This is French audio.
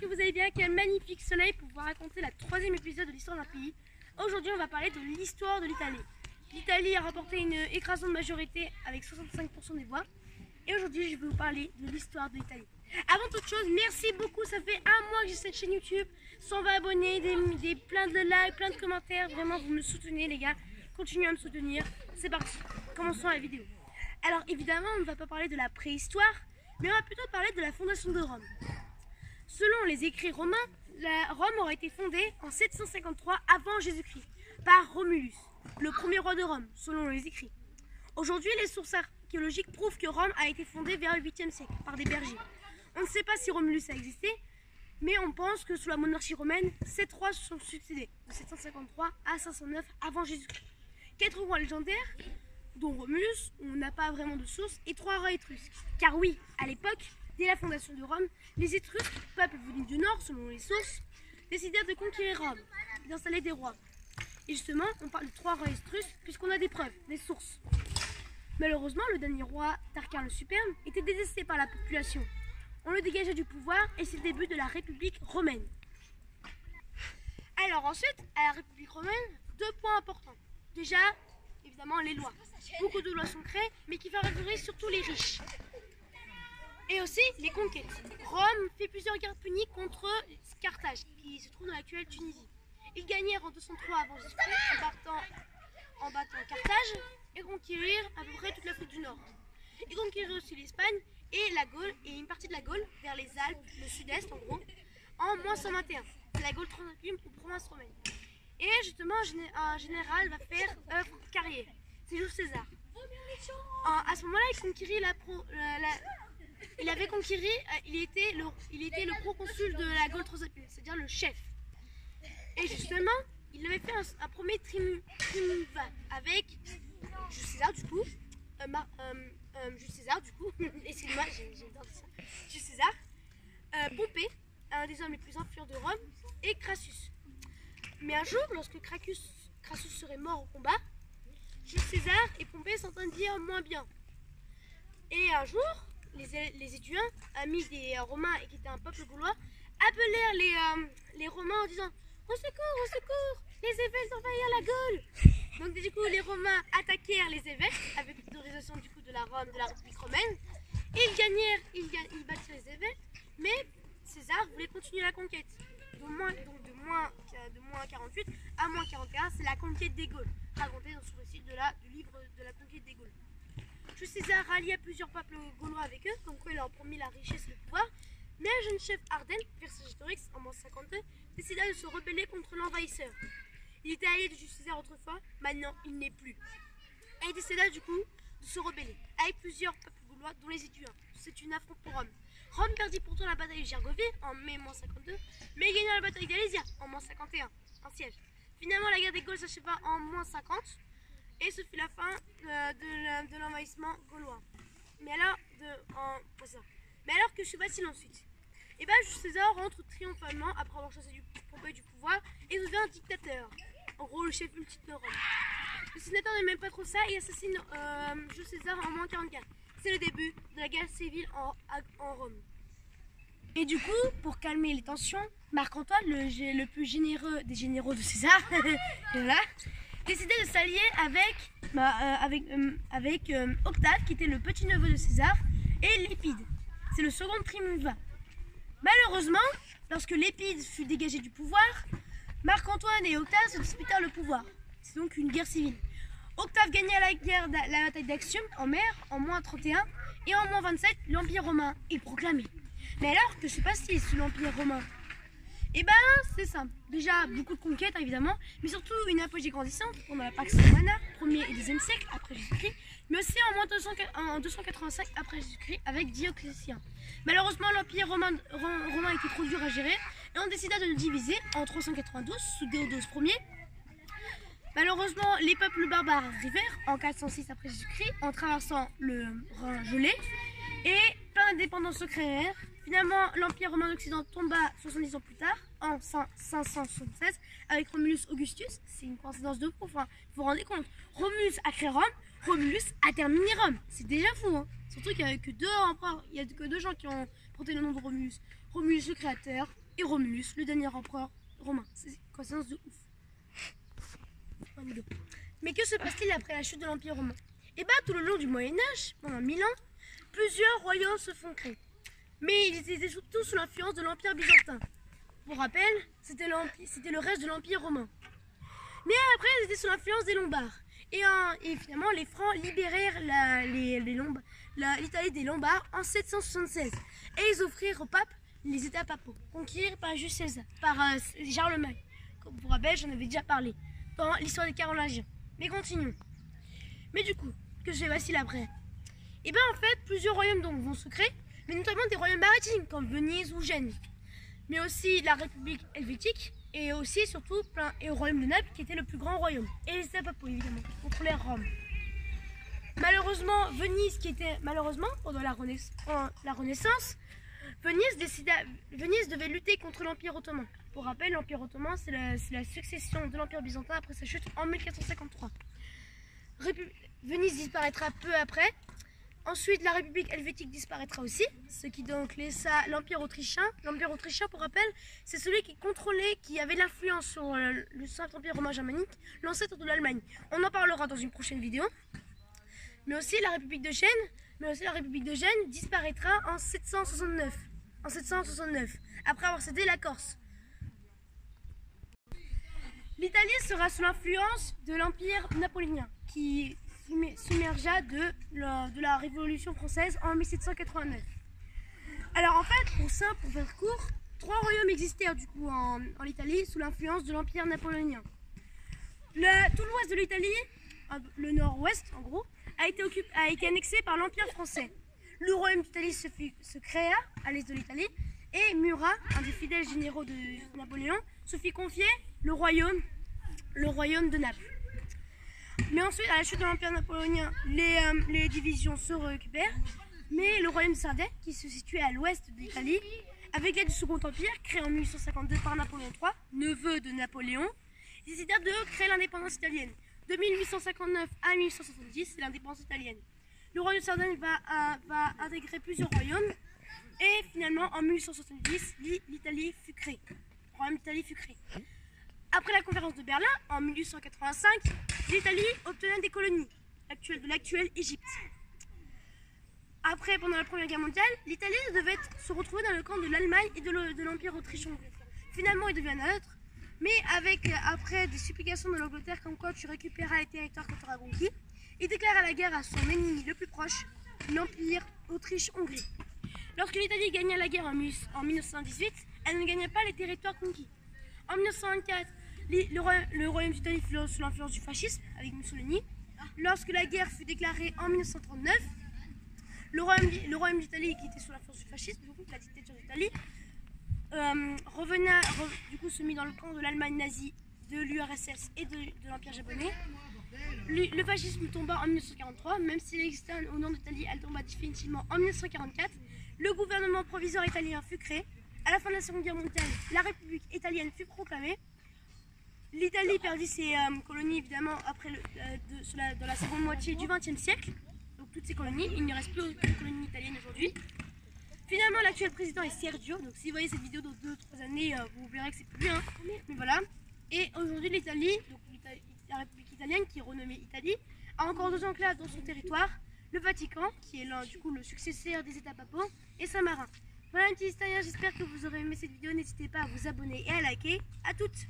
que vous allez bien. Quel magnifique soleil pour vous raconter la troisième épisode de l'histoire d'un pays. Aujourd'hui, on va parler de l'histoire de l'Italie. L'Italie a remporté une écrasante majorité avec 65% des voix. Et aujourd'hui, je vais vous parler de l'histoire de l'Italie. Avant toute chose, merci beaucoup. Ça fait un mois que j'ai cette chaîne YouTube. 120 abonnés, plein de likes, plein de commentaires. Vraiment, vous me soutenez, les gars. Continuez à me soutenir. C'est parti. Commençons la vidéo. Alors, évidemment, on ne va pas parler de la préhistoire, mais on va plutôt parler de la fondation de Rome. Selon les écrits romains, Rome aurait été fondée en 753 avant Jésus-Christ par Romulus, le premier roi de Rome, selon les écrits. Aujourd'hui, les sources archéologiques prouvent que Rome a été fondée vers le 8e siècle par des bergers. On ne sait pas si Romulus a existé, mais on pense que sous la monarchie romaine, 7 rois se sont succédés de 753 à 509 avant Jésus-Christ. 4 rois légendaires, dont Romulus, on n'a pas vraiment de source, et 3 rois étrusques. Car oui, à l'époque, dès la fondation de Rome, les Étrusques, peuple venu du nord selon les sources, décidèrent de conquérir Rome, d'installer des rois. Et justement, on parle de 3 rois étrusques puisqu'on a des preuves, des sources. Malheureusement, le dernier roi, Tarquin le Superbe, était détesté par la population. On le dégageait du pouvoir et c'est le début de la République romaine. Alors ensuite, à la République romaine, 2 points importants. Déjà, évidemment, les lois. Beaucoup de lois sont créées, mais qui favorisent surtout les riches. Et aussi les conquêtes. Rome fait plusieurs guerres puniques contre Carthage, qui se trouve dans l'actuelle Tunisie. Ils gagnèrent en 203 avant Jésus-Christ en battant Carthage et conquérirent à peu près toute l'Afrique du Nord. Ils conquérirent aussi l'Espagne et la Gaule et une partie de la Gaule vers les Alpes, le sud-est en gros, en moins 121. C'est la Gaule transalpine ou province romaine. Et justement, un général va faire carrière. C'est Jules César. À ce moment-là, il était le proconsul de la Gaule transalpine, c'est-à-dire le chef. Et justement, il avait fait un premier triumvirat avec Jules César du coup, excusez-moi, j'ai peur de ça. Jules César, Pompée, un des hommes les plus influents de Rome, et Crassus. Mais un jour, lorsque Crassus serait mort au combat, Jules César et Pompée s'entendirent moins bien. Et un jour, les Étudiants, amis des Romains et qui étaient un peuple gaulois, appelèrent les Romains en disant « Au secours, les évêques envahirent la Gaule !» Donc du coup, les Romains attaquèrent les évêques avec l'autorisation du coup de la République romaine. Ils battirent les évêques, mais César voulait continuer la conquête. De moins 48 à moins 41, c'est la conquête des Gaules, racontée dans ce récit du livre de la conquête des Gaules. Jules César rallia plusieurs peuples gaulois avec eux, comme quoi il leur promit la richesse et le pouvoir. Mais un jeune chef Ardenne, Vercingétorix, en moins 52, décida de se rebeller contre l'envahisseur. Il était allié de Jules César autrefois, maintenant il n'est plus. Et il décida du coup de se rebeller, avec plusieurs peuples gaulois, dont les Étudiants. C'est une affront pour Rome. Rome perdit pourtant la bataille de Gergovie en mai moins 52, mais il gagna la bataille d'Alésia en moins 51, un siège. Finalement, la guerre des Gaules s'acheva en moins 50, et ce fut la fin de l'envahissement gaulois. Mais alors que se passe-t-il ensuite? Et bien, Jules César rentre triomphalement après avoir chassé Pompée du pouvoir et devient dictateur. En gros, le chef ultime de Rome. Le sénateur n'aime même pas trop ça et assassine Jules César en moins 44. C'est le début de la guerre civile en Rome. Et du coup, pour calmer les tensions, Marc-Antoine, le plus généreux des généraux de César, voilà, décidait de s'allier avec Octave, qui était le petit-neveu de César, et Lépide. C'est le second triumvirat. Malheureusement, lorsque Lépide fut dégagé du pouvoir, Marc-Antoine et Octave se disputèrent le pouvoir. C'est donc une guerre civile. Octave gagna la bataille d'Actium en mer en moins 31 et en moins 27, l'Empire romain est proclamé. Mais alors, que se passe-t-il sous l'Empire romain? Eh ben, c'est simple. Déjà, beaucoup de conquêtes évidemment, mais surtout une apogée grandissante pendant la Pax Romana, 1er et 2e siècle après Jésus-Christ, mais aussi en 285 après Jésus-Christ avec Dioclétien. Malheureusement, l'Empire romain était trop dur à gérer et on décida de le diviser en 392 sous Théodose Ier. Malheureusement, les peuples barbares arrivèrent en 406 après Jésus-Christ en traversant le Rhin gelé et plein d'indépendances se créèrent. Finalement, l'Empire romain d'Occident tomba 70 ans plus tard, en 576, avec Romulus Augustus. C'est une coïncidence de fou, enfin, vous vous rendez compte. Romulus a créé Rome, Romulus a terminé Rome. C'est déjà fou, hein. Surtout qu'il n'y a que deux empereurs, il n'y a que 2 gens qui ont porté le nom de Romulus. Romulus le créateur et Romulus, le dernier empereur romain. C'est une coïncidence de ouf. Mais que se passe-t-il après la chute de l'Empire romain? Et bien tout le long du Moyen-Âge, pendant 1000 ans, plusieurs royaumes se font créer. Mais ils étaient surtout sous l'influence de l'Empire byzantin. Pour rappel, c'était le reste de l'Empire romain. Mais après, ils étaient sous l'influence des Lombards. Et finalement, les Francs libérèrent l'Italie des Lombards en 776. Et ils offrirent au pape les États papaux, conquis par Jules César, par Charlemagne. Pour rappel, j'en avais déjà parlé dans l'histoire des Carolingiens. Mais continuons. Mais du coup, que se fait-il après? Et bien en fait, plusieurs royaumes donc vont se créer, mais notamment des royaumes maritimes comme Venise ou Gênes. Mais aussi la République helvétique et aussi surtout et au royaume de Naples qui était le plus grand royaume. Et les États papaux évidemment, qui contrôlaient Rome. Malheureusement, Venise pendant la Renaissance, Venise devait lutter contre l'Empire ottoman. Pour rappel, l'Empire ottoman c'est la succession de l'Empire byzantin après sa chute en 1453. Venise disparaîtra peu après. Ensuite, la République helvétique disparaîtra aussi, ce qui donc laissa l'Empire autrichien. L'Empire autrichien, pour rappel, c'est celui qui contrôlait, qui avait l'influence sur le Saint-Empire romain germanique, l'ancêtre de l'Allemagne. On en parlera dans une prochaine vidéo. Mais aussi la République de Gênes, disparaîtra en 769. Après avoir cédé la Corse. L'Italie sera sous l'influence de l'Empire napoléonien, qui submergea de la Révolution française en 1789. Alors en fait, pour faire court, 3 royaumes existèrent du coup en Italie sous l'influence de l'Empire napoléonien. Tout l'ouest de l'Italie, le nord-ouest en gros, a été annexé par l'Empire français. Le royaume d'Italie se créa à l'est de l'Italie et Murat, un des fidèles généraux de Napoléon, se fit confier le royaume de Naples. Mais ensuite, à la chute de l'Empire napoléonien, les divisions se récupèrent. Mais le royaume de Sardaigne, qui se situait à l'ouest de l'Italie, avec l'aide du Second Empire, créé en 1852 par Napoléon III, neveu de Napoléon, décidèrent de créer l'indépendance italienne. De 1859 à 1870, c'est l'indépendance italienne. Le royaume de Sardaigne va intégrer plusieurs royaumes. Et finalement, en 1870, l'Italie fut créée. Le royaume d'Italie fut créé. Après la conférence de Berlin, en 1885, l'Italie obtenait des colonies de l'actuelle Égypte. Après, pendant la Première Guerre mondiale, l'Italie devait se retrouver dans le camp de l'Allemagne et de l'Empire autrichien. Finalement, il devient neutre, mais après des supplications de l'Angleterre comme quoi tu récupéreras les territoires que tu auras conquis, il déclara la guerre à son ennemi le plus proche, l'Empire Autriche-Hongrie. Lorsque l'Italie gagna la guerre en 1918, elle ne gagna pas les territoires conquis. En 1924, le royaume d'Italie fut sous l'influence du fascisme avec Mussolini. Lorsque la guerre fut déclarée en 1939, le royaume d'Italie, qui était sous l'influence du fascisme, la dictature d'Italie, se mit dans le camp de l'Allemagne nazie, de l'URSS et de l'Empire japonais. Le fascisme tomba en 1943, même si l'existence au nord d'Italie, elle tomba définitivement en 1944. Le gouvernement provisoire italien fut créé. À la fin de la Seconde Guerre mondiale, la République italienne fut proclamée. L'Italie perdit ses colonies évidemment dans la seconde moitié du XXe siècle. Donc toutes ces colonies, il ne reste plus aucune colonie italienne aujourd'hui. Finalement, l'actuel président est Sergio. Donc si vous voyez cette vidéo dans 2-3 années, vous verrez que c'est plus lui. Mais voilà. Et aujourd'hui, l'Italie, donc la République italienne, qui est renommée Italie, a encore 2 enclaves dans son territoire. Le Vatican, qui est là, du coup le successeur des États papaux, et Saint-Marin. Voilà un petit historien, j'espère que vous aurez aimé cette vidéo. N'hésitez pas à vous abonner et à liker. À toutes!